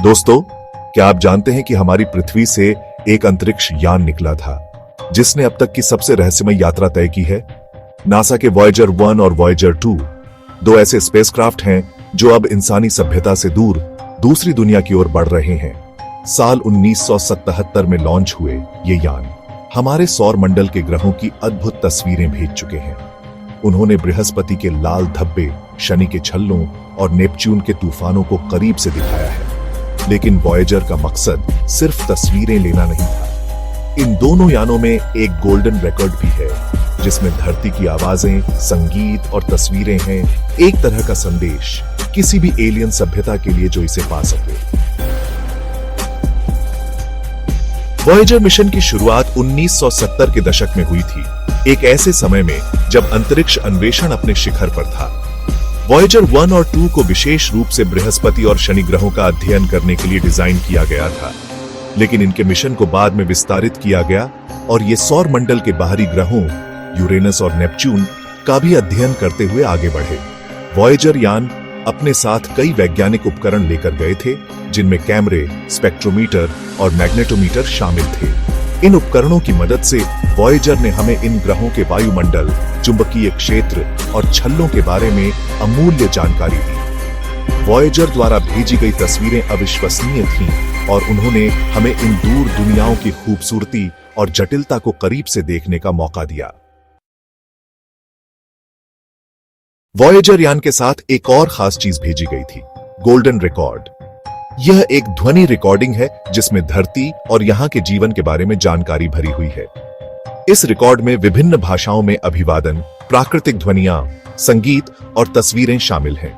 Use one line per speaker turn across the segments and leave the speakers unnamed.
दोस्तों, क्या आप जानते हैं कि हमारी पृथ्वी से एक अंतरिक्ष यान निकला था जिसने अब तक की सबसे रहस्यमय यात्रा तय की है। नासा के वॉयेजर 1 और वॉयेजर 2 दो ऐसे स्पेसक्राफ्ट हैं जो अब इंसानी सभ्यता से दूर दूसरी दुनिया की ओर बढ़ रहे हैं। साल 1977 में लॉन्च हुए ये यान हमारे सौर मंडल के ग्रहों की अद्भुत तस्वीरें भेज चुके हैं। उन्होंने बृहस्पति के लाल धब्बे, शनि के छल्लों और नेपच्यून के तूफानों को करीब से दिखाया है। लेकिन वॉयेजर का मकसद सिर्फ तस्वीरें लेना नहीं था। इन दोनों यानों में एक गोल्डन रिकॉर्ड भी है जिसमें धरती की आवाजें, संगीत और तस्वीरें हैं, एक तरह का संदेश किसी भी एलियन सभ्यता के लिए जो इसे पा सके। वॉयेजर मिशन की शुरुआत 1970 के दशक में हुई थी, एक ऐसे समय में जब अंतरिक्ष अन्वेषण अपने शिखर पर था। वॉयेजर 1 और 2 को विशेष रूप से बृहस्पति और शनि ग्रहों का अध्ययन करने के लिए डिजाइन किया गया था, लेकिन इनके मिशन को बाद में विस्तारित किया गया और ये सौर मंडल के बाहरी ग्रहों यूरेनस और नेपच्यून का भी अध्ययन करते हुए आगे बढ़े। वॉयेजर यान अपने साथ कई वैज्ञानिक उपकरण लेकर गए थे, जिनमें कैमरे, स्पेक्ट्रोमीटर और मैग्नेटोमीटर शामिल थे। इन उपकरणों की मदद से वॉयेजर ने हमें इन ग्रहों के वायुमंडल, चुंबकीय क्षेत्र और छल्लों के बारे में अमूल्य जानकारी दी। वॉयेजर द्वारा भेजी गई तस्वीरें अविश्वसनीय थीं और उन्होंने हमें इन दूर दुनियाओं की खूबसूरती और जटिलता को करीब से देखने का मौका दिया। वॉयेजर यान के साथ एक और खास चीज भेजी गई थी, गोल्डन रिकॉर्ड। यह एक ध्वनि रिकॉर्डिंग है जिसमें धरती और यहां के जीवन के बारे में जानकारी भरी हुई है। इस रिकॉर्ड में विभिन्न भाषाओं में अभिवादन, प्राकृतिक ध्वनियां, संगीत और तस्वीरें शामिल हैं।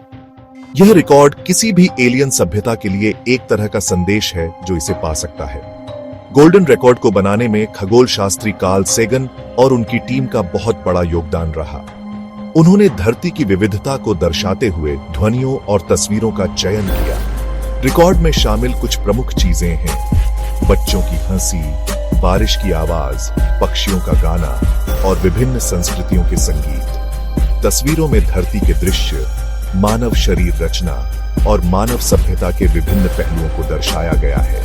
यह रिकॉर्ड किसी भी एलियन सभ्यता के लिए एक तरह का संदेश है जो इसे पा सकता है। गोल्डन रिकॉर्ड को बनाने में खगोल शास्त्री कार्ल सेगन और उनकी टीम का बहुत बड़ा योगदान रहा। उन्होंने धरती की विविधता को दर्शाते हुए ध्वनियों और तस्वीरों का चयन किया। रिकॉर्ड में शामिल कुछ प्रमुख चीजें हैं: बच्चों की हंसी, बारिश की आवाज, पक्षियों का गाना और विभिन्न संस्कृतियों के संगीत। तस्वीरों में धरती के दृश्य, मानव शरीर रचना और मानव सभ्यता के विभिन्न पहलुओं को दर्शाया गया है।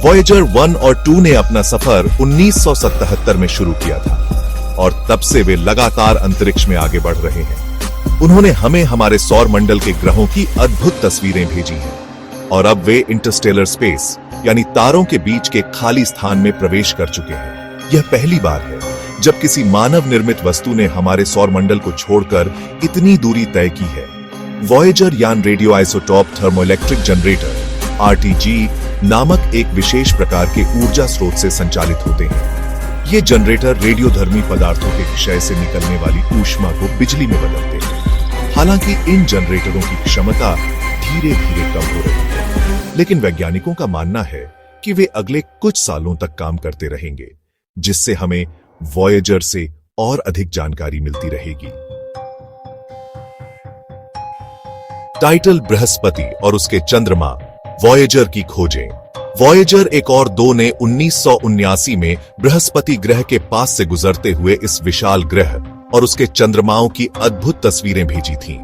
वॉयेजर 1 और 2 ने अपना सफर 1977 में शुरू किया था और तब से वे लगातार अंतरिक्ष में आगे बढ़ रहे हैं। उन्होंने हमें हमारे सौर मंडल के ग्रहों की अद्भुत तस्वीरें भेजी हैं और अब वे इंटरस्टेलर स्पेस यानी तारों के बीच के खाली स्थान में प्रवेश कर चुके हैं। यह पहली बार है जब किसी मानव निर्मित वस्तु ने हमारे सौर मंडल को छोड़कर इतनी दूरी तय की है। वॉयेजर यान radio isotope thermoelectric generator (RTG) नामक एक विशेष प्रकार के ऊर्जा स्रोत से संचालित होते हैं। ये जनरेटर रेडियोधर्मी पदार्थों के क्षय से निकलने वाली ऊष्मा को बिजली में बदलते हैं। हालांकि इन जनरेटरों की क्षमता धीरे धीरे कम हो रही है, लेकिन वैज्ञानिकों का मानना है कि वे अगले कुछ सालों तक काम करते रहेंगे, जिससे हमें वॉयेजर से और अधिक जानकारी मिलती रहेगी। टाइटल: बृहस्पति और उसके चंद्रमा, वॉयेजर की खोजें। वॉयेजर 1 और 2 ने 1979 में बृहस्पति ग्रह के पास से गुजरते हुए इस विशाल ग्रह और उसके चंद्रमाओं की अद्भुत तस्वीरें भेजी थीं।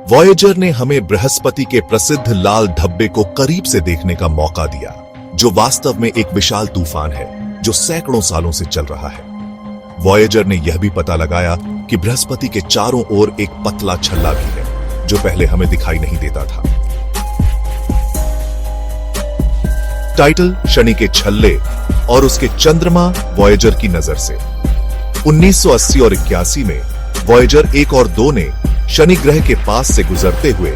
वॉयेजर ने हमें बृहस्पति के प्रसिद्ध लाल धब्बे को करीब से देखने का मौका दिया, जो वास्तव में एक विशाल तूफान है जो सैकड़ों सालों से चल रहा है। वॉयेजर ने यह भी पता लगाया कि बृहस्पति के चारों ओर एक पतला छल्ला भी है जो पहले हमें दिखाई नहीं देता था। टाइटल: शनि के छल्ले और उसके चंद्रमा, वॉयेजर की नजर से। 1980 और 81 में वॉयेजर 1 और 2 ने शनि ग्रह के पास से गुजरते हुए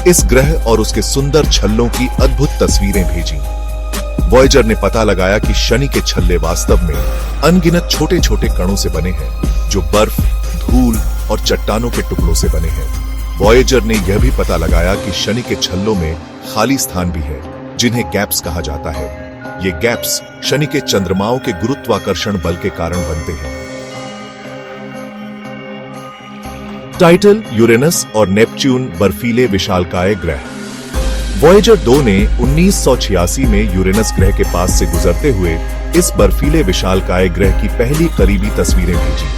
इस ग्रह और उसके सुंदर छल्लों की अद्भुत तस्वीरें भेजी। वॉयेजर ने पता लगाया कि शनि के छल्ले वास्तव में अनगिनत छोटे छोटे कणों से बने हैं जो बर्फ, धूल और चट्टानों के टुकड़ों से बने हैं। वॉयेजर ने यह भी पता लगाया कि शनि के छल्लों में खाली स्थान भी है, जिन्हें गैप्स कहा जाता है। ये गैप्स शनि के चंद्रमाओं के गुरुत्वाकर्षण बल के कारण बनते हैं। टाइटल: यूरेनस और नेपच्यून, बर्फीले विशालकाय ग्रह। वॉयेजर 2 ने 1986 में यूरेनस ग्रह के पास से गुजरते हुए इस बर्फीले विशालकाय ग्रह की पहली करीबी तस्वीरें भेजी।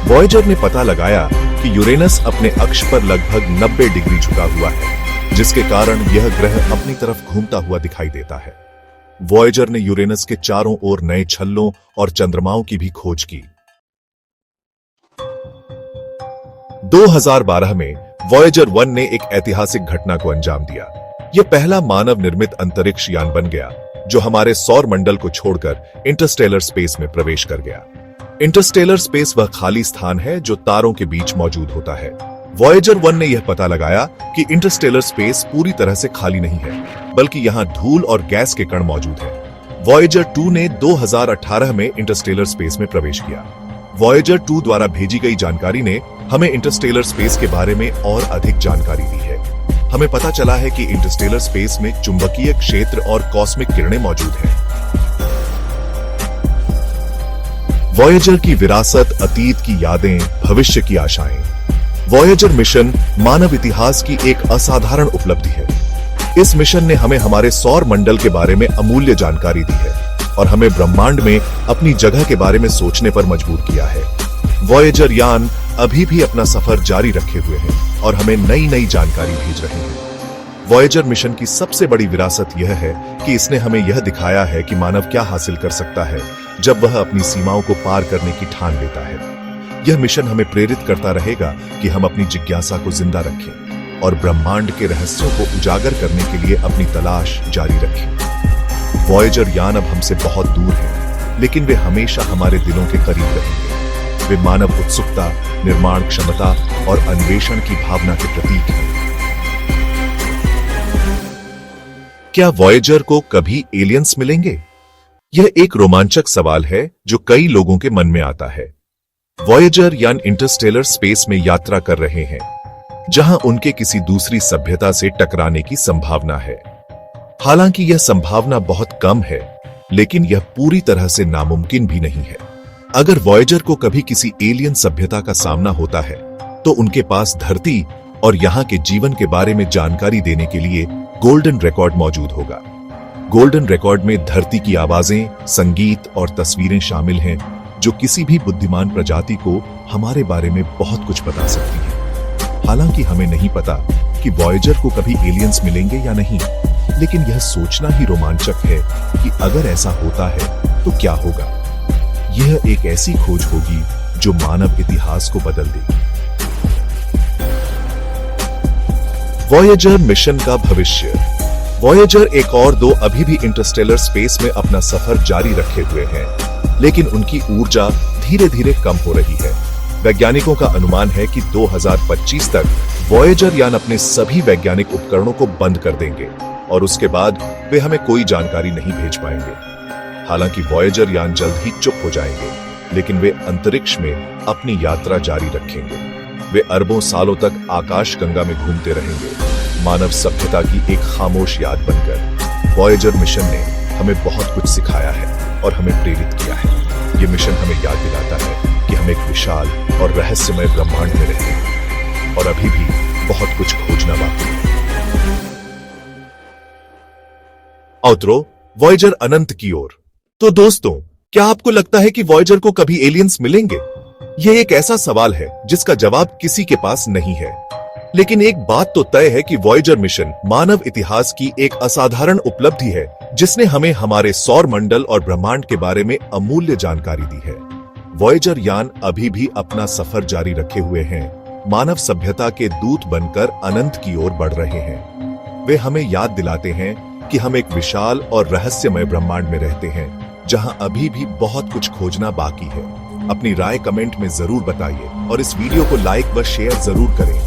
वॉयेजर ने पता लगाया कि यूरेनस अपने अक्ष पर लगभग 90 डिग्री झुका हुआ है, जिसके कारण यह ग्रह अपनी तरफ घूमता हुआ दिखाई देता है। वॉयेजर ने यूरेनस के चारों ओर नए छल्लों और चंद्रमाओं की भी खोज की। 2012 में वॉयेजर 1 ने एक ऐतिहासिक घटना को अंजाम दिया। यह पहला मानव निर्मित अंतरिक्ष यान बन गया जो हमारे सौर मंडल को छोड़कर इंटरस्टेलर स्पेस में प्रवेश कर गया। इंटरस्टेलर स्पेस वह खाली स्थान है जो तारों के बीच मौजूद होता है। वॉयेजर 1 ने यह पता लगाया कि इंटरस्टेलर स्पेस पूरी तरह से खाली नहीं है, बल्कि यहां धूल और गैस के कण मौजूद हैं। वॉयेजर 2 ने 2018 में इंटरस्टेलर स्पेस में प्रवेश किया। वॉयेजर 2 द्वारा भेजी गई जानकारी ने हमें इंटरस्टेलर स्पेस के बारे में और अधिक जानकारी दी है। हमें पता चला है कि इंटरस्टेलर स्पेस में चुंबकीय क्षेत्र और कॉस्मिक किरणें मौजूद हैं। वॉयेजर की विरासत, अतीत की यादें, भविष्य की आशाएं। वॉयेजर मिशन मानव इतिहास की एक असाधारण उपलब्धि है। इस मिशन ने हमें हमारे सौर मंडल के बारे में अमूल्य जानकारी दी है और हमें ब्रह्मांड में अपनी जगह के बारे में सोचने पर मजबूर किया है। वॉयेजर यान अभी भी अपना सफर जारी रखे हुए हैं और हमें नई नई जानकारी भेज रहे हैं। वॉयेजर मिशन की सबसे बड़ी विरासत यह है कि इसने हमें यह दिखाया है कि मानव क्या हासिल कर सकता है जब वह अपनी सीमाओं को पार करने की ठान लेता है। यह मिशन हमें प्रेरित करता रहेगा कि हम अपनी जिज्ञासा को जिंदा रखें और ब्रह्मांड के रहस्यों को उजागर करने के लिए अपनी तलाश जारी रखें। वॉयेजर यान अब हमसे बहुत दूर है, लेकिन वे हमेशा हमारे दिलों के करीब रहेंगे। वे मानव उत्सुकता, निर्माण क्षमता और अन्वेषण की भावना के प्रतीक हैं। क्या वॉयेजर को कभी एलियंस मिलेंगे? यह एक रोमांचक सवाल है जो कई लोगों के मन में आता है। वॉयेजर यान इंटरस्टेलर स्पेस में यात्रा कर रहे हैं, जहां उनके किसी दूसरी सभ्यता से टकराने की संभावना है। हालांकि यह संभावना बहुत कम है, लेकिन यह पूरी तरह से नामुमकिन भी नहीं है। अगर वॉयेजर को कभी किसी एलियन सभ्यता का सामना होता है, तो उनके पास धरती और यहां के जीवन के बारे में जानकारी देने के लिए गोल्डन रिकॉर्ड मौजूद होगा। गोल्डन रिकॉर्ड में धरती की आवाजें, संगीत और तस्वीरें शामिल हैं, जो किसी भी बुद्धिमान प्रजाति को हमारे बारे में बहुत कुछ बता सकती है। हालांकि हमें नहीं पता कि वॉयेजर को कभी एलियंस मिलेंगे या नहीं, लेकिन यह सोचना ही रोमांचक है कि अगर ऐसा होता है तो क्या होगा। यह एक ऐसी खोज होगी जो मानव इतिहास को बदल देगी। वॉयेजर मिशन का भविष्य। वॉयेजर 1 और 2 अभी भी इंटरस्टेलर स्पेस में अपना सफर जारी रखे हुए हैं, लेकिन उनकी ऊर्जा धीरे धीरे कम हो रही है। वैज्ञानिकों का अनुमान है कि 2025 तक वॉयेजर यान अपने सभी वैज्ञानिक उपकरणों को बंद कर देंगे और उसके बाद वे हमें कोई जानकारी नहीं भेज पाएंगे। हालांकि वॉयेजर यान जल्द ही चुप हो जाएंगे, लेकिन वे अंतरिक्ष में अपनी यात्रा जारी रखेंगे। वे अरबों सालों तक आकाश गंगा में घूमते रहेंगे, मानव सभ्यता की एक खामोश याद बनकर। वॉयेजर मिशन ने हमें बहुत कुछ सिखाया है और हमें प्रेरित किया है। ये मिशन हमें याद दिलाता है कि हम एक विशाल और रहस्यमय ब्रह्मांड में रहते हैं और अभी भी बहुत कुछ खोजना बाकी है। आउटरो, वॉयेजर अनंत की ओर। तो दोस्तों, क्या आपको लगता है कि वॉयेजर को कभी एलियंस मिलेंगे? यह एक ऐसा सवाल है जिसका जवाब किसी के पास नहीं है, लेकिन एक बात तो तय है कि वॉयेजर मिशन मानव इतिहास की एक असाधारण उपलब्धि है, जिसने हमें हमारे सौर मंडल और ब्रह्मांड के बारे में अमूल्य जानकारी दी है। वॉयेजर यान अभी भी अपना सफर जारी रखे हुए हैं, मानव सभ्यता के दूत बनकर अनंत की ओर बढ़ रहे हैं। वे हमें याद दिलाते हैं कि हम एक विशाल और रहस्यमय ब्रह्मांड में रहते हैं, जहां अभी भी बहुत कुछ खोजना बाकी है। अपनी राय कमेंट में जरूर बताइए और इस वीडियो को लाइक व शेयर जरूर करें।